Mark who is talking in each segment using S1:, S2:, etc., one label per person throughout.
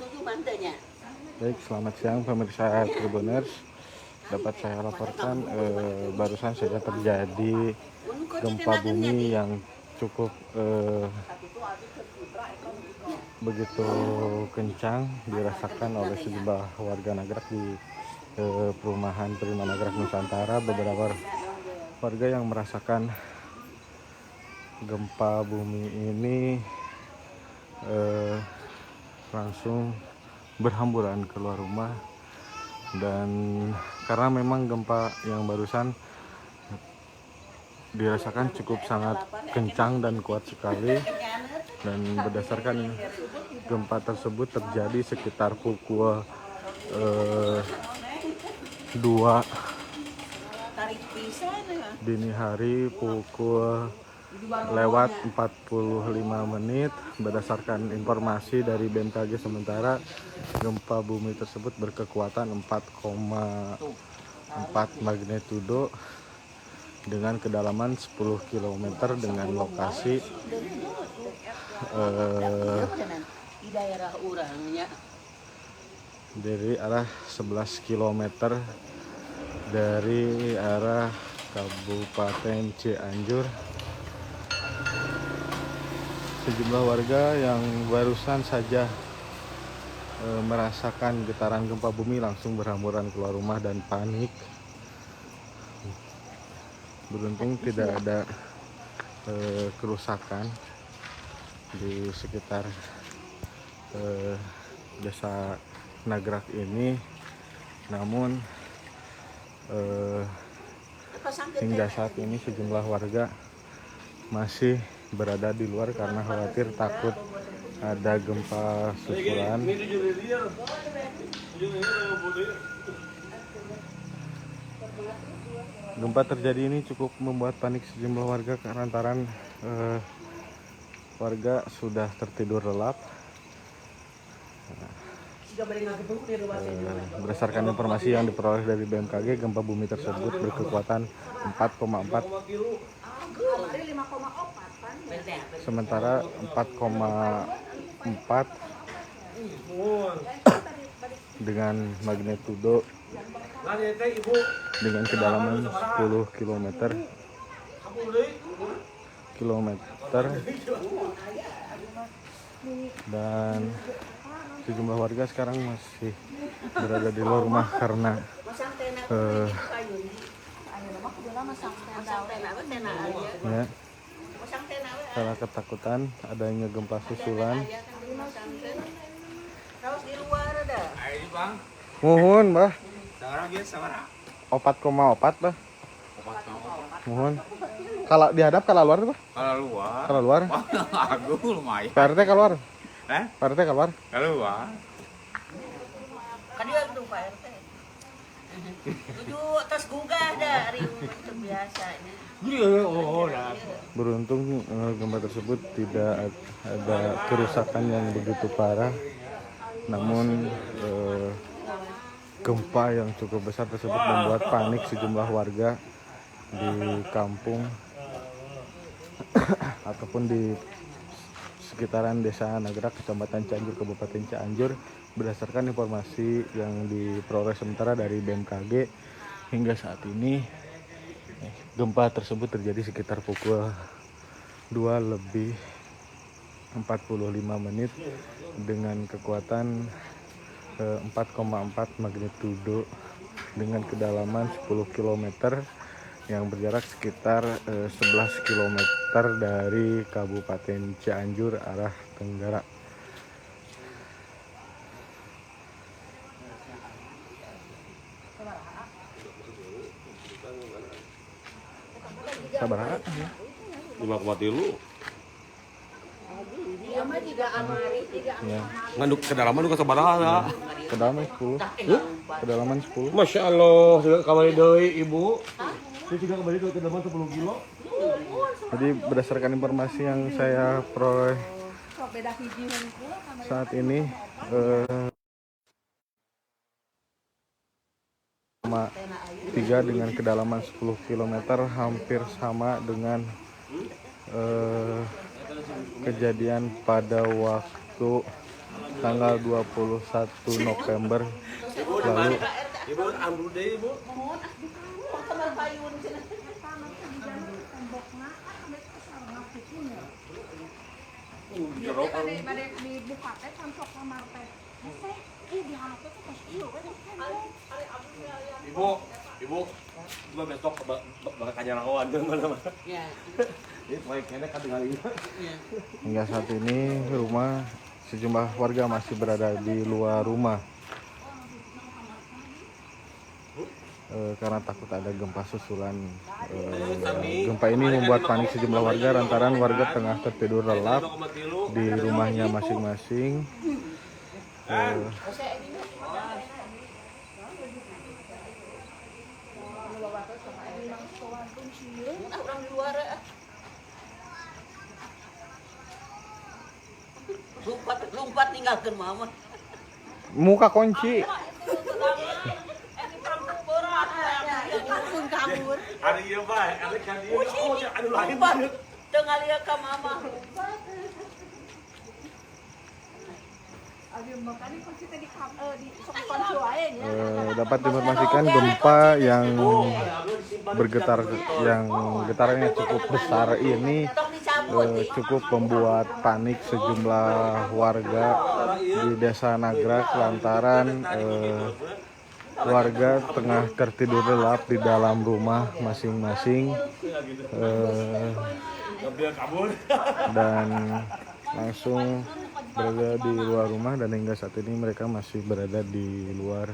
S1: Baik, selamat siang pemirsa Tribuners. Dapat saya laporkan barusan saja terjadi gempa bumi yang cukup begitu kencang dirasakan oleh sejumlah warga Nagrag di perumahan Prima Nagrag Nusantara. Beberapa warga yang merasakan gempa bumi ini langsung berhamburan keluar rumah, dan karena memang gempa yang barusan dirasakan cukup sangat kencang dan kuat sekali, dan berdasarkan gempa tersebut terjadi sekitar pukul 2 dini hari, pukul lewat 45 menit. Berdasarkan informasi dari BMKG sementara, gempa bumi tersebut berkekuatan 4,4 magnitudo dengan kedalaman 10 km dengan lokasi dari arah 11 km dari arah Kabupaten Cianjur. Sejumlah warga yang barusan saja merasakan getaran gempa bumi langsung berhamburan keluar rumah dan panik. Beruntung tidak ada kerusakan di sekitar desa Nagrag ini, namun hingga saat ini sejumlah warga masih berada di luar karena khawatir takut ada gempa susulan. Gempa terjadi ini cukup membuat panik sejumlah warga lantaran warga sudah tertidur lelap. Berdasarkan informasi yang diperoleh dari BMKG, gempa bumi tersebut berkekuatan 4,4, sementara 4,4 dengan magnitudo dengan kedalaman 10 km, dan sejumlah warga sekarang masih berada di luar rumah karena ya, karena ketakutan adanya gempa susulan. Mohon bah 4,4 bah. Mohon. Kalau dihadap kalau luar bah? Kalau luar.
S2: Aku lumayan.
S1: PRT keluar. PRT keluar.
S2: Keluar.
S3: Kan dia tuh Pak RT. Tujuh tos gugah dah hari biasanya.
S1: Beruntung gempa tersebut tidak ada kerusakan yang begitu parah, namun gempa yang cukup besar tersebut membuat panik sejumlah warga di kampung ataupun di sekitaran desa Nagrag, Kecamatan Cianjur, Kabupaten Cianjur. Berdasarkan informasi yang diperoleh sementara dari BMKG, hingga saat ini gempa tersebut terjadi sekitar pukul 2:45 menit dengan kekuatan 4,4 magnitudo dengan kedalaman 10 km yang berjarak sekitar 11 km dari Kabupaten Cianjur arah tenggara. Sabar ya.
S4: 5,3.
S1: Ya.
S4: Nganduk kedalaman juga sabaraha.
S1: Kedalaman 10. Kedalaman 10.
S4: Masya Allah, sudah kembali dari ibu. Saya juga kembali ke kedalaman 10 kilo.
S1: Jadi berdasarkan informasi yang saya peroleh saat ini, 3 dengan kedalaman 10 km hampir sama dengan kejadian pada waktu tanggal 21 November lalu.
S4: Ibu ambil deh ibu.
S3: Kamar payun sini.
S4: Jeruk kan.
S5: dibuka teh samsok kamar teh. Teh, di HP teh pas ieu we teh.
S4: Ibu, coba besok bakal kanyarawan jeung mana-mana.
S3: Ya.
S4: Ini proyek kene kan tinggal ini.
S3: Ya.
S1: Hingga saat ini rumah sejumlah warga masih berada di luar rumah karena takut ada gempa susulan. Gempa ini membuat panik sejumlah warga lantaran warga tengah tertidur lelap di rumahnya masing-masing.
S3: Orang di luar. Lompat ninggalkeun mama.
S1: Muka kunci.
S3: Pun kabur.
S4: Ada iya bae, ada kan dia. Oh, ada lain.
S3: Lompat. Tengah lihat ke mama.
S1: Dapat diinformasikan gempa yang bergetar yang getarannya cukup besar ini cukup membuat panik sejumlah warga di Desa Nagrak lantaran warga tengah tertidur lelap di dalam rumah masing-masing dan langsung berada di luar rumah, dan hingga saat ini mereka masih berada di luar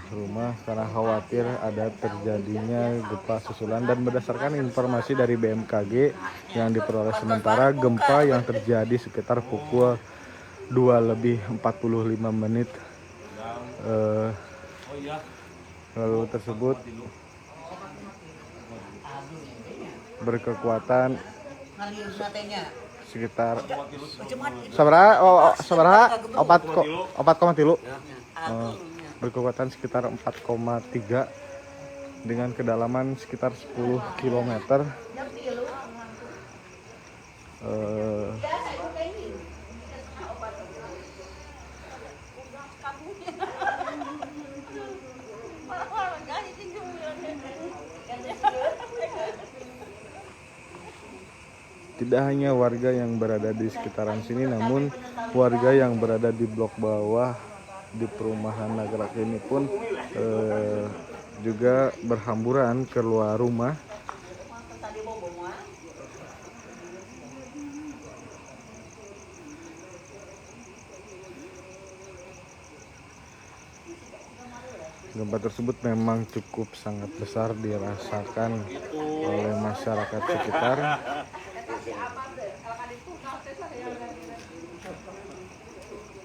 S1: rumah karena khawatir ada terjadinya gempa susulan. Dan berdasarkan informasi dari BMKG yang diperoleh sementara, gempa yang terjadi sekitar pukul 2:45 lalu tersebut berkekuatan sekitar sabaraha 4,3 berkekuatan sekitar 4,3 dengan kedalaman sekitar 10 km. Tidak hanya warga yang berada di sekitaran sini, namun warga yang berada di blok bawah di perumahan Nagrak ini pun juga berhamburan keluar rumah. Gempa tersebut memang cukup sangat besar dirasakan oleh masyarakat sekitar.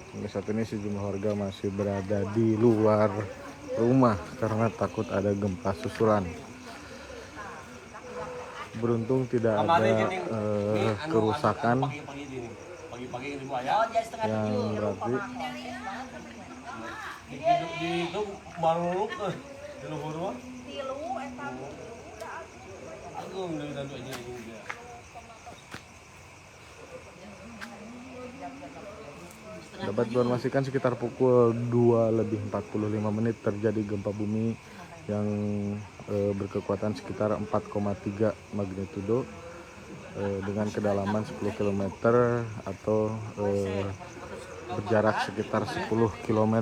S1: Hingga saat ini sejumlah warga masih berada di luar rumah karena takut ada gempa susulan. Beruntung tidak ada kerusakan yang berarti.
S4: Itu baru di luhur mah. Aku udah aja juga.
S1: Dapat diinformasikan sekitar pukul 2:45 terjadi gempa bumi yang berkekuatan sekitar 4,3 magnitudo dengan kedalaman 10 km atau berjarak sekitar 10 km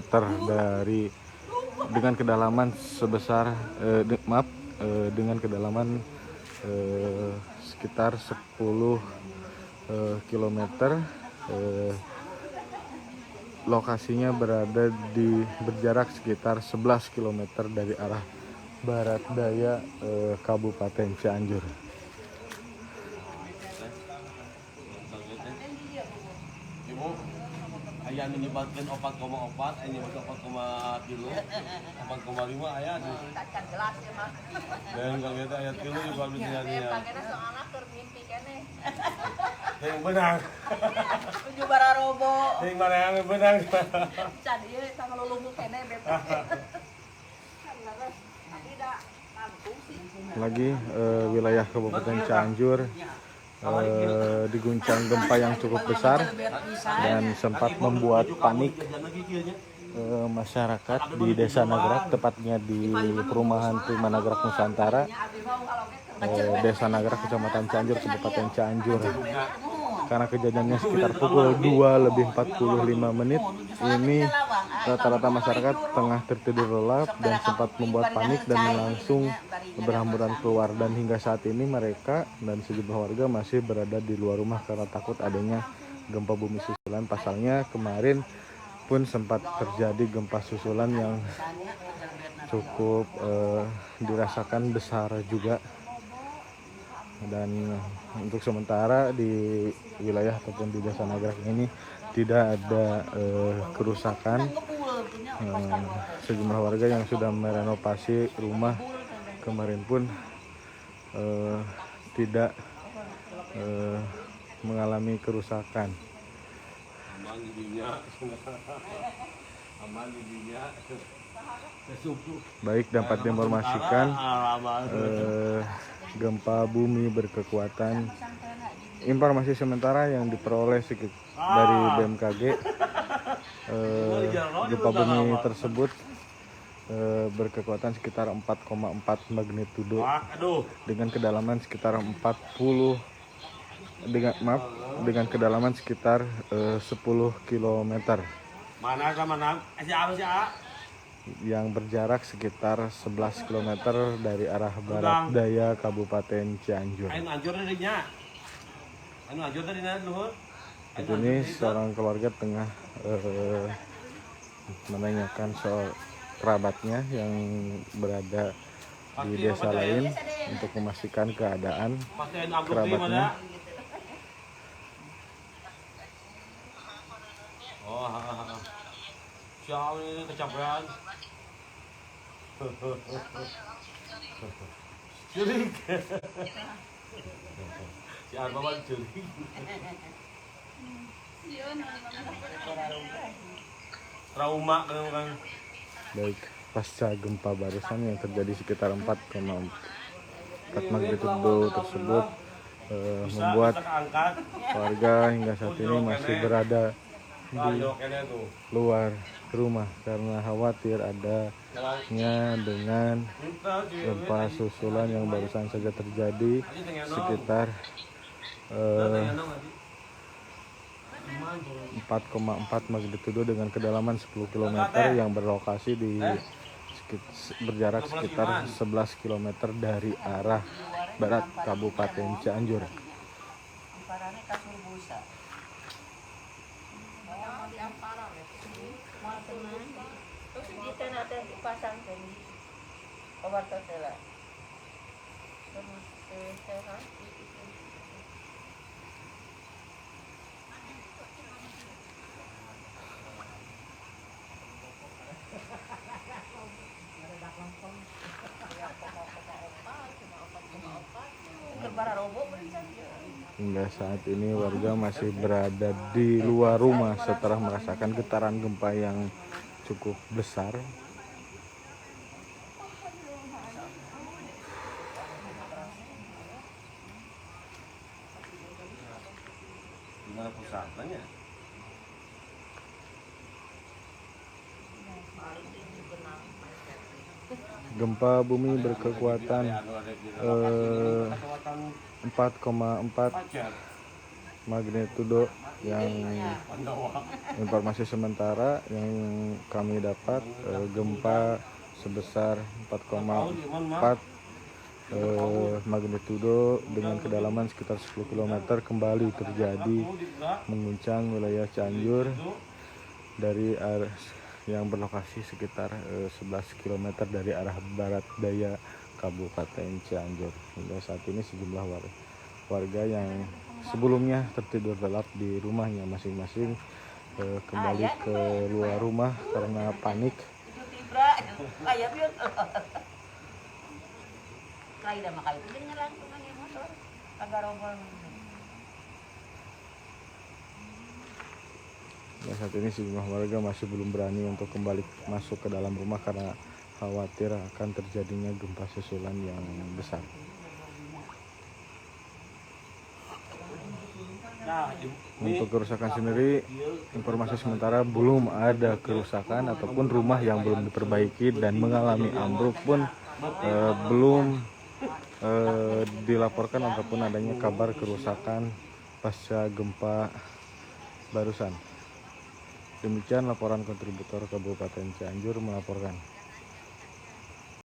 S1: dari dengan kedalaman sebesar dengan kedalaman sekitar 10 km. Lokasinya berada di berjarak sekitar 11 km dari arah barat daya Kabupaten Cianjur.
S4: Ibu, ayah menyebabkan 4,4, ini masuk 4,3, 4,5 ayah nih. Dan kalau kita ayat kilo juga bisa jadinya. Yang benang.
S3: Tujuh bara robo.
S4: Yang mana yang benang?
S5: Jadi sama lulungu kene bebas.
S1: Lagi wilayah Kabupaten Cianjur diguncang gempa yang cukup besar dan sempat membuat panik masyarakat di Desa Nagrak, tepatnya di perumahan Prima Nagrak Nusantara, Desa Nagrak, Kecamatan Cianjur, Kabupaten Cianjur. Karena kejadiannya sekitar pukul 2:45 ini rata-rata masyarakat tengah tertidur lelap dan sempat membuat panik dan langsung berhamburan keluar, dan hingga saat ini mereka dan sejumlah warga masih berada di luar rumah karena takut adanya gempa bumi susulan. Pasalnya kemarin pun sempat terjadi gempa susulan yang cukup dirasakan besar juga, dan untuk sementara di wilayah ataupun di Desa Nagrak ini tidak ada kerusakan. Sejumlah warga yang sudah merenovasi rumah kemarin pun tidak mengalami kerusakan. Baik, dapat diinformasikan gempa bumi berkekuatan, informasi sementara yang diperoleh dari BMKG, gempa bumi tersebut berkekuatan sekitar 4,4 magnitudo dengan kedalaman sekitar 10 km yang berjarak sekitar 11 km dari arah barat daya Kabupaten Cianjur. Ini seorang keluarga tengah menanyakan soal kerabatnya yang berada di desa lain untuk memastikan keadaan kerabatnya.
S4: Siapa ini kecapean? Jurik. Si Arba mah jurik. Trauma kan.
S1: Baik, pasca gempa barusan yang terjadi sekitar 4,4 magnitudo tersebut membuat warga hingga saat ini masih berada di luar rumah karena khawatir adanya dengan gempa susulan yang barusan saja terjadi sekitar 4,4 magnitudo dengan kedalaman 10 km yang berlokasi di berjarak sekitar 11 km dari arah barat Kabupaten Cianjur.
S3: Terus kita nanti dipasang dari kabar tersela.
S1: Hingga saat ini warga masih berada di luar rumah setelah merasakan getaran gempa yang cukup besar.
S4: Gimana pusatnya?
S1: Gempa bumi berkekuatan 4,4 magnitudo yang informasi sementara yang kami dapat, gempa sebesar 4,4 magnitudo dengan kedalaman sekitar 10 km kembali terjadi mengguncang wilayah Cianjur dari arah yang berlokasi sekitar 11 km dari arah barat daya Kabupaten Cianjur. Hingga saat ini sejumlah warga yang sebelumnya tertidur lelap di rumahnya masing-masing kembali ke luar rumah karena panik. Ya, saat ini sejumlah warga masih belum berani untuk kembali masuk ke dalam rumah karena khawatir akan terjadinya gempa susulan yang besar.
S4: Nah,
S1: Untuk kerusakan sendiri, informasi sementara belum ada kerusakan ataupun rumah yang belum diperbaiki dan mengalami ambruk pun belum dilaporkan ataupun adanya kabar kerusakan pasca gempa barusan. Demikian laporan kontributor Kabupaten Cianjur melaporkan.